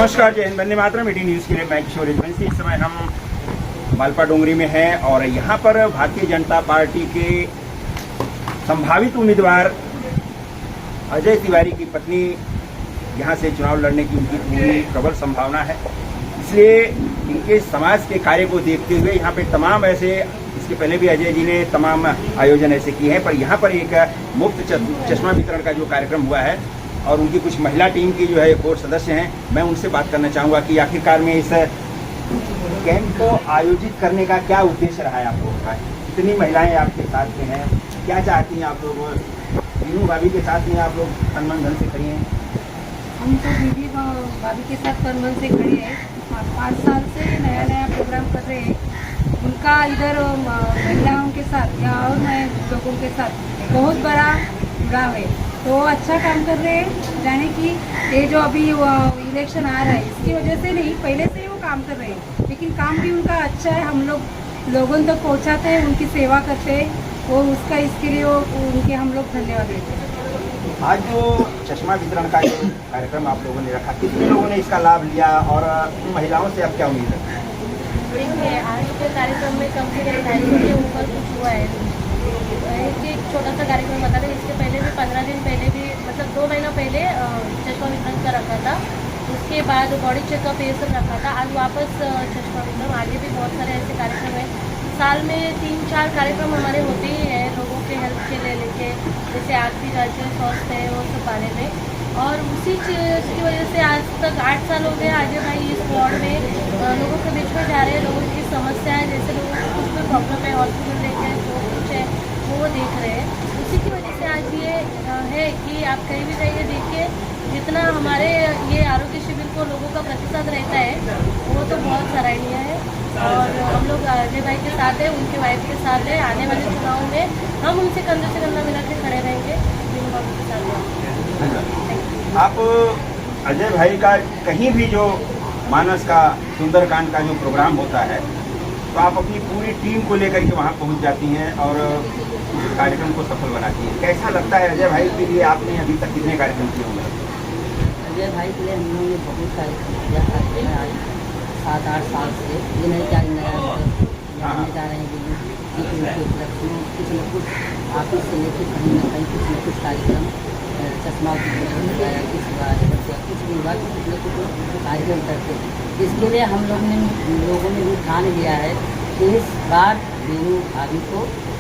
नमस्कार, जय हिंद, वंदे मातरम। 18 न्यूज़ के लिए मैं किशोर रजवंशी। इस समय हम मालपा डोंगरी में हैं और यहाँ पर भारतीय जनता पार्टी के संभावित उम्मीदवार अजय तिवारी की पत्नी यहाँ से चुनाव लड़ने की उनकी पूरी प्रबल संभावना है। इसलिए इनके समाज के कार्य को देखते हुए यहाँ पे तमाम ऐसे, इसके पहले भी अजय जी ने तमाम आयोजन ऐसे किए हैं, पर यहाँ पर एक मुफ्त चश्मा वितरण का जो कार्यक्रम हुआ है और उनकी कुछ महिला टीम की जो है एक और सदस्य हैं, मैं उनसे बात करना चाहूँगा कि आखिरकार में इस कैंप को आयोजित करने का क्या उद्देश्य रहा है आप लोगों का। इतनी महिलाएं आपके साथ में हैं, क्या चाहती हैं आप लोग? बीनू भाभी के साथ में आप लोग तन मन धन से खड़ी हैं? हम तो बीबी भाभी के साथ तन मन से खड़े हैं। 5 साल से नया नया प्रोग्राम कर रहे हैं। उनका इधर महिलाओं के साथ या और नए लोगों के साथ बहुत बड़ा जुड़ाव है, तो अच्छा काम कर रहे हैं। जाने कि ये जो अभी इलेक्शन आ रहा है इसकी वजह से नहीं, पहले से ही वो काम कर रहे हैं, लेकिन काम भी उनका अच्छा है। हम लोग लोगों तक पहुंचाते हैं, उनकी सेवा करते हैं और उसका इसके लिए उनके हम लोग धन्यवाद देते हैं। आज जो चश्मा वितरण का जो कार्यक्रम आप लोगों ने रखा, कितने लोगों ने इसका लाभ लिया और महिलाओं से अब क्या उम्मीद है? देखिए, आज के कार्यक्रम में कम से कम 250 के ऊपर कुछ हुआ है। एक छोटा सा कार्यक्रम बता दें, इसके पहले भी 15 दिन पहले भी, मतलब 2 महीना पहले चश्मा वितरण का रखा था। उसके बाद बॉडी चेकअप ये सब रखा था। आज वापस चश्मा वितरण, आगे भी बहुत सारे ऐसे कार्यक्रम हैं। साल में 3-4 कार्यक्रम हमारे होते ही हैं लोगों के हेल्थ के लिए लेके, जैसे आर्थिक राज्य स्वास्थ्य है वो सब बारे में। और उसी चीज़ की वजह से आज तक 8 साल हो गए अजय भाई इस वार्ड में लोगों के बीच में जा रहे हैं। लोगों की समस्याएं, जैसे लोगों को कुछ भी प्रॉब्लम है, हॉस्पिटल लेके जो कुछ है वो देख रहे हैं। उसी की वजह से आज ये है कि आप कहीं भी जाइए, देखिए जितना हमारे ये आरोग्य शिविर को लोगों का प्रतिशत रहता है वो तो बहुत सराहनीय है। और हम लोग अजय भाई के साथ हैं, उनके वाइफ के साथ हैं। आने वाले चुनाव में हम उनसे कंधे से कंधा मिला के खड़े रहेंगे, बीनू भाभी के साथ। आप अजय भाई का कहीं भी जो मानस का सुंदरकांड का जो प्रोग्राम होता है, तो आप अपनी पूरी टीम को लेकर के वहाँ पहुँच जाती हैं और उस कार्यक्रम को सफल बनाती हैं। कैसा लगता है अजय भाई के लिए? आपने अभी तक कितने कार्यक्रम किए होंगे? अजय भाई के लिए हम लोगों ने बहुत कार्यक्रम किया करते हैं। आज 7-8 साल से ये नहीं क्या नया जानने जा रहे हैं कि उनके उपलक्ष्य में कुछ न कुछ ऑफिस से लेकर कहीं ना कहीं कुछ न कुछ कार्यक्रम, चश्मा की बताया, किस बार कुछ भी हुआ तो कुछ न कुछ कार्यक्रम करते हैं। इसके लिए हम लोगों ने भी ठान लिया है कि इस बार बीनू भाभी को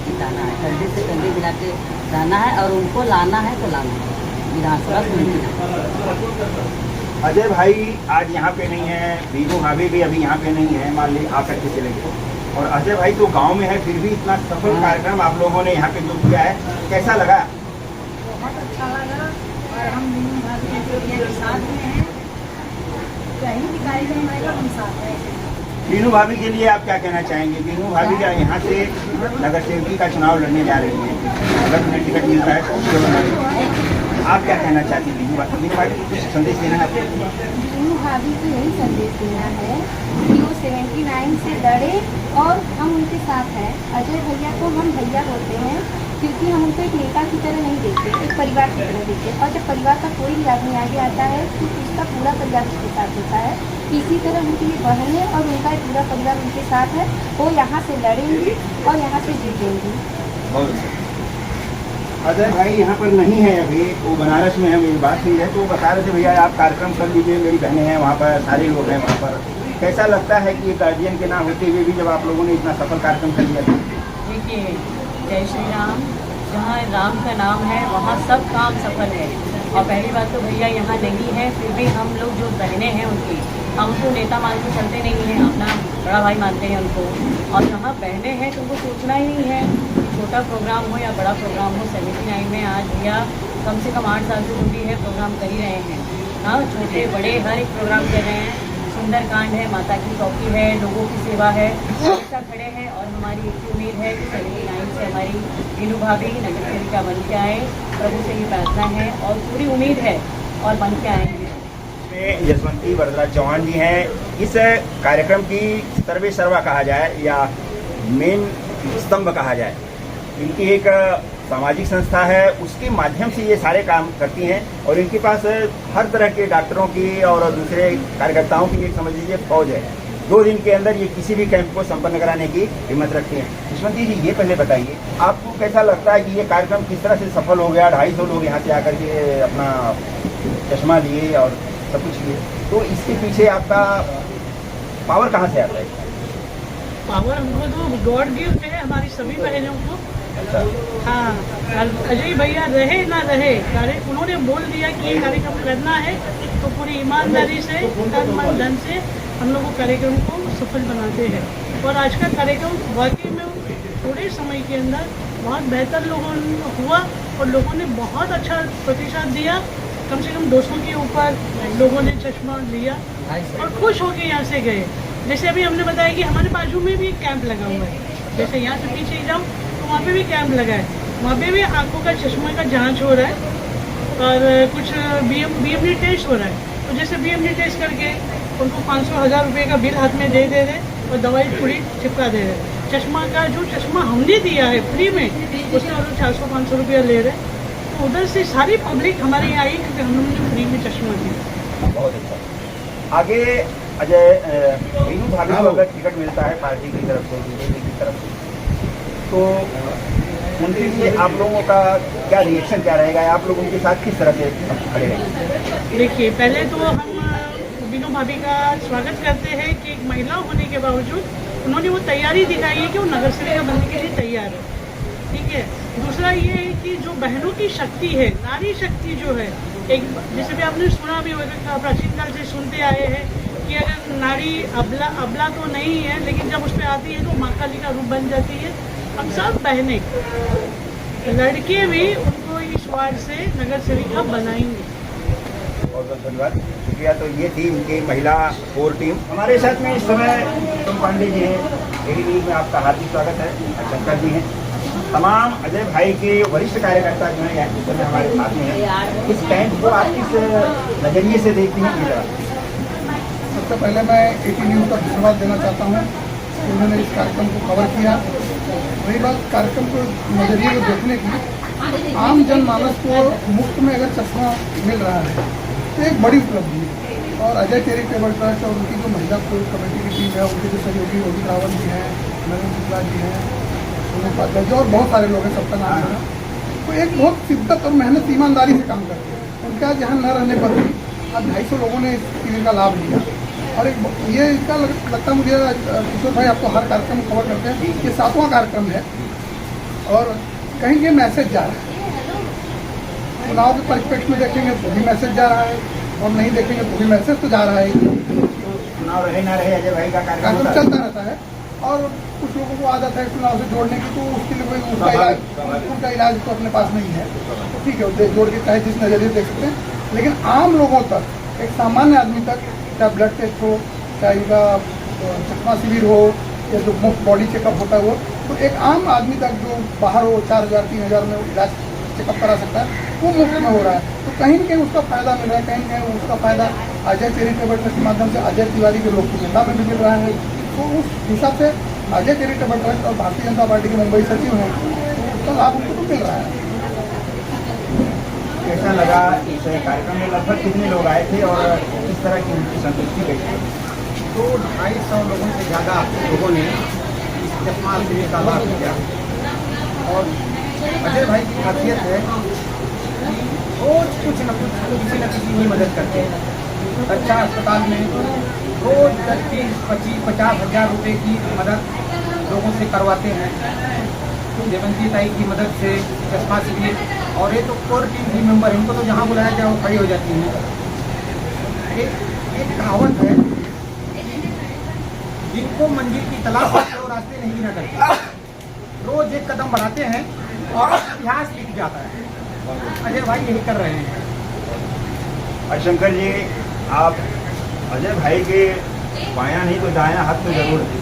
जिताना है, कंधे से कंधे मिला के जाना है और उनको लाना है तो लाना है विधानसभा में। अजय भाई आज यहाँ पे नहीं है, बीनू भाभी भी अभी यहाँ पे नहीं है, मान ली आकर के चले गए, और अजय भाई तो गांव में है, फिर भी इतना सफल कार्यक्रम आप लोगों ने यहाँ पे जो किया है, कैसा लगा? बहुत अच्छा लगा। और हम बीनू भाभी के साथ में हैं, कहीं भी कार्यक्रम आएगा हम साथ हैं। बीनू भाभी के लिए आप क्या कहना चाहेंगे? बीनू भाभी का यहाँ से नगर सेवकी का चुनाव लड़ने जा रही है, अगर उन्हें टिकट मिलता है तो आप क्या कहना चाहती हैं? बीनू भाभी को कुछ संदेश देना है? बीनू भाभी को यही संदेश देना है कि वो 79 से लड़े और हम उनके साथ हैं। अजय भैया को हम भैया होते हैं क्योंकि हम उनको एक नेता की तरह नहीं देखते, एक परिवार की तरह देखते हैं। और जब परिवार का कोई भी आदमी आगे आता है तो उसका पूरा परिवार उसके साथ होता है। इसी तरह उनकी ये बहन है और उनका पूरा परिवार उनके साथ है। वो यहाँ से लड़ेंगी और यहाँ से जीतेंगी। अजय भाई यहाँ पर नहीं है अभी, वो बनारस में है, मेरी बात नहीं है, तो वो बता रहे थे भैया आप कार्यक्रम कर लीजिए, मेरी बहनें हैं वहाँ पर, सारे लोग हैं वहाँ पर। कैसा लगता है कि गार्जियन के ना होते हुए भी जब आप लोगों ने इतना सफल कार्यक्रम कर लिया? देखिए, जय श्री राम, जहाँ राम का नाम है वहाँ सब काम सफल है। और पहली बात तो भैया यहाँ नहीं है, फिर भी हम लोग जो बहनें हैं उनकी, हम उनको नेता मान के चलते नहीं हैं, अपना बड़ा भाई मानते हैं उनको। और जहाँ बहनें हैं तो उनको सोचना ही नहीं है, छोटा प्रोग्राम हो या बड़ा प्रोग्राम हो। 79 में आज भैया कम से कम 8 साल से जुड़ी है, प्रोग्राम कर ही रहे हैं। हाँ, छोटे बड़े हर एक प्रोग्राम कर रहे हैं। सुंदरकांड है, माता की चौकी है, लोगों की सेवा है, हमेशा खड़े हैं। और हमारी एक उम्मीद है कि 79 से हमारी बीनू भाभी नगर सेविका बन के आए, प्रभु से ये प्रार्थना है और पूरी उम्मीद है और बन के आएंगे। यशवंती वरदराज चौहान जी हैं। इस कार्यक्रम की सर्वे सर्वा कहा जाए या मेन स्तंभ कहा जाए, इनकी एक सामाजिक संस्था है, उसके माध्यम से ये सारे काम करती हैं और इनके पास हर तरह के डॉक्टरों की और दूसरे कार्यकर्ताओं की एक समझ लीजिए फौज है। 2 दिन के अंदर ये किसी भी कैंप को संपन्न कराने की हिम्मत रखती हैं। यशवंती जी, ये पहले बताइए, आपको कैसा लगता है कि ये कार्यक्रम किस तरह से सफल हो गया? 250 लोग यहाँ से आकर के अपना चश्मा लिए और सब कुछ लिए, तो इसके पीछे आपका पावर कहाँ से आता है? पावर हमको तो गॉड गिफ्ट है हमारी सभी बहनों को। अच्छा, हाँ, अजय भैया रहे ना रहे, उन्होंने बोल दिया कि ये कार्यक्रम करना है तो पूरी ईमानदारी से, तन मन धन से हम लोग कार्यक्रम को सफल बनाते हैं। और आज का कार्यक्रम वाकई में थोड़े समय के अंदर बहुत बेहतर लोगों हुआ और लोगों ने बहुत अच्छा प्रतिशत दिया। कम से कम 200 के ऊपर लोगों ने चश्मा लिया और खुश होकर यहाँ से गए। जैसे अभी हमने बताया कि हमारे बाजू में भी एक कैंप लगा हुआ है, जैसे यहाँ से पीछे जाओ तो वहाँ पे भी कैंप लगा है, वहाँ पे भी आंखों का चश्मे का जांच हो रहा है और कुछ बीएमडी टेस्ट हो रहा है। तो जैसे बीएमडी टेस्ट करके उनको 500-1000 रुपये का बिल हाथ में दे रहे और दवाई पूरी चिपका दे रहे। चश्मा का जो चश्मा हमने दिया है फ्री में, उसमें और 400-500 रुपया ले रहे। तो उधर से सारी पब्लिक हमारे यहाँ आई क्योंकि हम लोगों ने फ्री में चश्मा दिया। बहुत अच्छा। आगे अजय, मीनू भाभी को अगर टिकट मिलता है पार्टी की तरफ से, बीजेपी की तरफ से, तो उनके लिए आप लोगों का क्या रिएक्शन क्या रहेगा? आप लोग उनके साथ किस तरह से खड़े रहेंगे? देखिए, पहले तो हम मीनू भाभी का स्वागत करते हैं कि एक महिला होने के बावजूद उन्होंने वो तैयारी दिखाई है कि वो नगर सेविका बनने के लिए तैयार है। ठीक है। दूसरा ये है कि जो बहनों की शक्ति है, नारी शक्ति जो है, एक जैसे भी आपने सुना भी होगा, प्राचीन काल से सुनते आए हैं कि अगर नारी अबला तो नहीं है, लेकिन जब उस पर आती है तो माँ काली का रूप बन जाती है। हम सब बहनें, लड़के भी उनको इस वार्ड से नगर सेविका बनाएंगे। बहुत बहुत धन्यवाद, शुक्रिया। तो ये थी उनकी महिला कोर टीम। हमारे साथ में इस समय तुम पांडे जी हैं, एडी न्यूज़ में आपका हार्दिक स्वागत है। शंकर जी हैं, तमाम अजय भाई के वरिष्ठ कार्यकर्ता जो हैं इस समय हमारे साथ में हैं। इस कैंप को आप किस नजरिए से देखती हैं? सबसे पहले मैं एटी न्यूज़ का धन्यवाद देना चाहता हूँ कि उन्होंने इस कार्यक्रम को कवर किया। वही बात कार्यक्रम को नजरिए को देखने की, आम जनमानस को मुफ्त में अगर चश्मा मिल रहा है तो एक बड़ी उपलब्धि है। और अजय चैरिटेबल ट्रस्ट और उनकी जो महिला कमेटी की टीम है, उनके जो सहयोगी योगी रावत जी हैं, नरेंद्र शुक्ला जी हैं, सोनू उपाध्याय जी और बहुत सारे लोग हैं, सबका नाम है, तो एक बहुत शिद्दत और मेहनत ईमानदारी से काम करते हैं। उनका जहाँ न रहने पर भी आज 250 लोगों ने इस शिविर का लाभ लिया। और एक ये इसका लगता है मुझे, किशोर भाई आपको हर कार्यक्रम कवर करते हैं, ये 7वां कार्यक्रम है और कहीं ये मैसेज जा रहा है। चुनाव के परिप्रेक्ष्य में देखेंगे तो भी मैसेज जा रहा है और नहीं देखेंगे तो भी मैसेज तो जा रहा है। चुनाव रहे ना रहे, अजय भाई का कार्यक्रम चलता रहता है और कुछ लोगों को आदत है चुनाव से जोड़ने की, तो उसके लिए कोई उसका इलाज तो अपने पास नहीं है, तो ठीक है, जोड़ के चाहे जिस नजरिए देख सकते हैं। लेकिन आम लोगों तक, एक सामान्य आदमी तक, चाहे ब्लड टेस्ट हो, चाहे इनका चश्मा शिविर हो या जो मुफ्त बॉडी चेकअप होता है वो, तो एक आम आदमी तक जो बाहर हो 4000-3000 में इलाज चेकअप करा सकता है, वो मुफ्त में हो रहा है। तो कहीं न कहीं उसका फायदा मिल रहा है, कहीं न कहीं उसका फायदा अजय चैरिटेबल ट्रस्ट के माध्यम से अजय तिवारी के लोग को में भी मिल रहा है। तो उस हिसाब से अजय चैरिटेबल ट्रस्ट और भारतीय जनता पार्टी के मुंबई सचिव हैं, तो उसका लाभ उनको तो मिल रहा है। कैसा लगा इस कार्यक्रम में? लगभग कितने लोग आए थे और किस तरह की उनकी संतुष्टि कैसी? तो 250 लोगों से ज़्यादा लोगों ने इस चश्मा शिविर का लाभ लिया। और अजय भाई की खासियत है कि रोज कुछ न किसी की मदद करते हैं। अच्छा अस्पताल में रोज 30-50 हज़ार रुपये की मदद लोगों से करवाते हैं। देवंती ताई की मदद से चश्मा शिविर, और ये तो कोर टीम की मेंबर, इनको तो जहाँ बुलाया जाए वो खड़ी हो जाती हैं। एक कहावत है, जिनको मंजिल की तलाश होती है वो रास्ते नहीं गिना करते। रोज एक कदम बढ़ाते हैं और इतिहास लिख जाता है। अजय भाई यही कर रहे हैं। शंकर जी, आप अजय भाई के बायां नहीं तो दायां हाथ तो जरूर थे।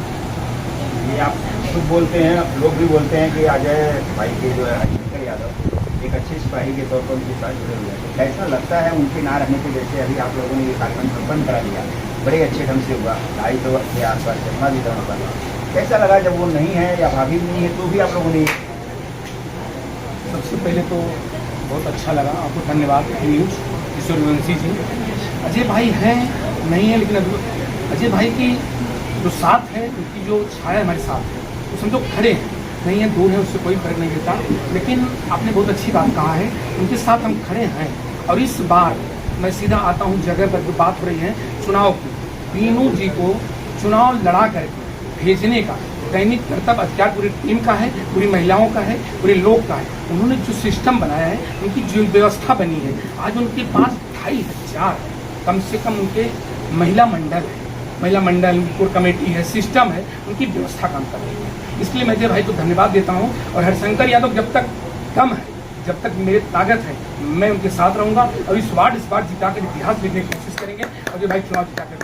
ये आप खुद बोलते हैं, लोग भी बोलते हैं कि अजय भाई के जो है हरिशंकर यादव एक अच्छे सिपाही के तौर पर उनके साथ जुड़े हुए हैं। तो कैसा लगता है उनके ना रहने की वजह से अभी आप लोगों ने ये कार्यक्रम संपन्न करा दिया, बड़े अच्छे ढंग से हुआ, 250 के आसपास चश्मा भी था उनका। कैसा लगा जब वो नहीं है या भाभी नहीं है तो भी आप लोगों ने? सबसे पहले तो बहुत अच्छा लगा, आपको धन्यवाद न्यूज़ सूर्यवंशी जी। अजय भाई हैं नहीं है, लेकिन अजय भाई की जो साथ है, उनकी जो छाया हमारे साथ है, वो समझो खड़े हैं, नहीं है दूर है, उससे कोई फर्क नहीं पड़ता। लेकिन आपने बहुत अच्छी बात कहा है, उनके साथ हम खड़े हैं। और इस बार मैं सीधा आता हूँ जगह पर, जो बात हो रही है चुनाव की, बीनू जी को चुनाव लड़ा करके भेजने का दैनिक कर्तव्य अधिकार पूरी टीम का है, पूरी महिलाओं का है, पूरे लोग का है। उन्होंने जो सिस्टम बनाया है, उनकी जो व्यवस्था बनी है, आज उनके पास 2500 कम से कम उनके महिला मंडल है, महिला मंडल कोर कमेटी है, सिस्टम है, उनकी व्यवस्था काम कर रही है। इसलिए मैं अजय भाई को धन्यवाद देता हूँ। और हरिशंकर यादव जब तक कम है, जब तक मेरे ताकत है, मैं उनके साथ रहूँगा। और इस बार जिता कर इतिहास लिखने की कोशिश करेंगे। अजय भाई चुनाव जिता कर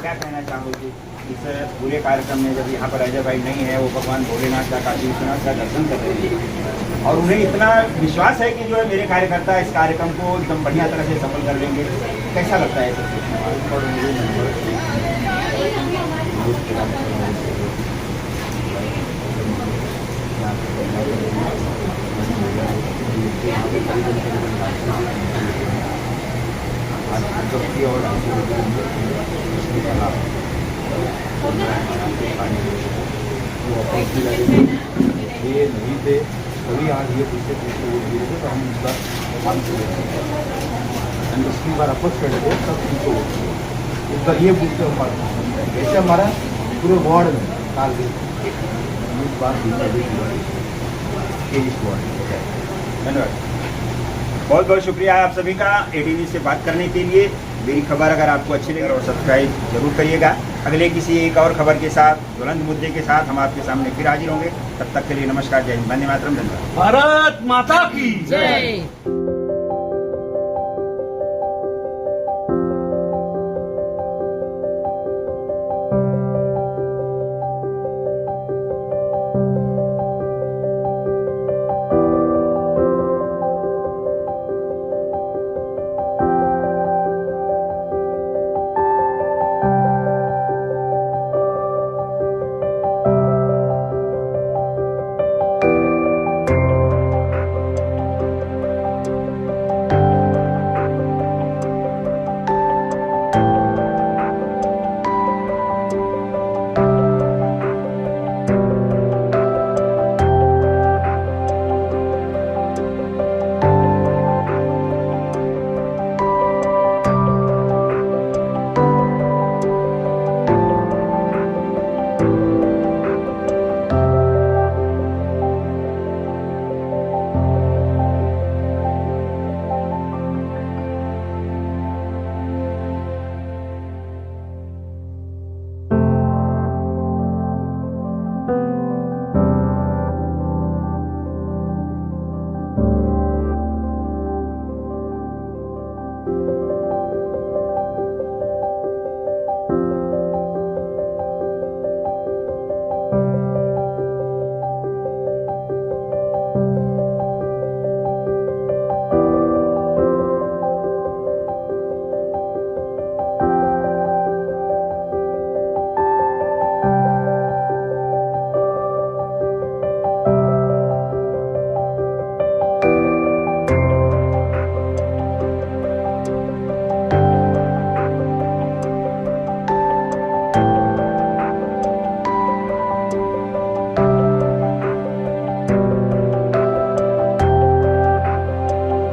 क्या कहना चाहोगे इस पूरे कार्यक्रम में, जब यहाँ पर अजय भाई नहीं है, वो भगवान भोलेनाथ का, काशी विश्वनाथ का दर्शन कर रहे हैं और उन्हें इतना विश्वास है कि जो है मेरे कार्यकर्ता इस कार्यक्रम को एकदम बढ़िया तरह से सफल कर लेंगे, कैसा लगता है सब? ये नहीं थे तभी आज ये पीछे वोट दिए थे, तो हम इस बार काम करेंगे। पिछली बार अपोज कर रहे तब उनको वोट दिए, इस बार ये बूथ से हमारा ऐसे हमारा पूरे वार्ड में टारगेट इस बार धन्यवाद, बहुत बहुत शुक्रिया आप सभी का एटीवी से बात करने के लिए। मेरी खबर अगर आपको अच्छी लगे और सब्सक्राइब जरूर करिएगा। अगले किसी एक और खबर के साथ, ज्वलंत मुद्दे के साथ हम आपके सामने फिर हाजिर होंगे। तब तक के लिए नमस्कार, जय हिंद, वंदे मातरम, धन्यवाद। भारत माता की जय।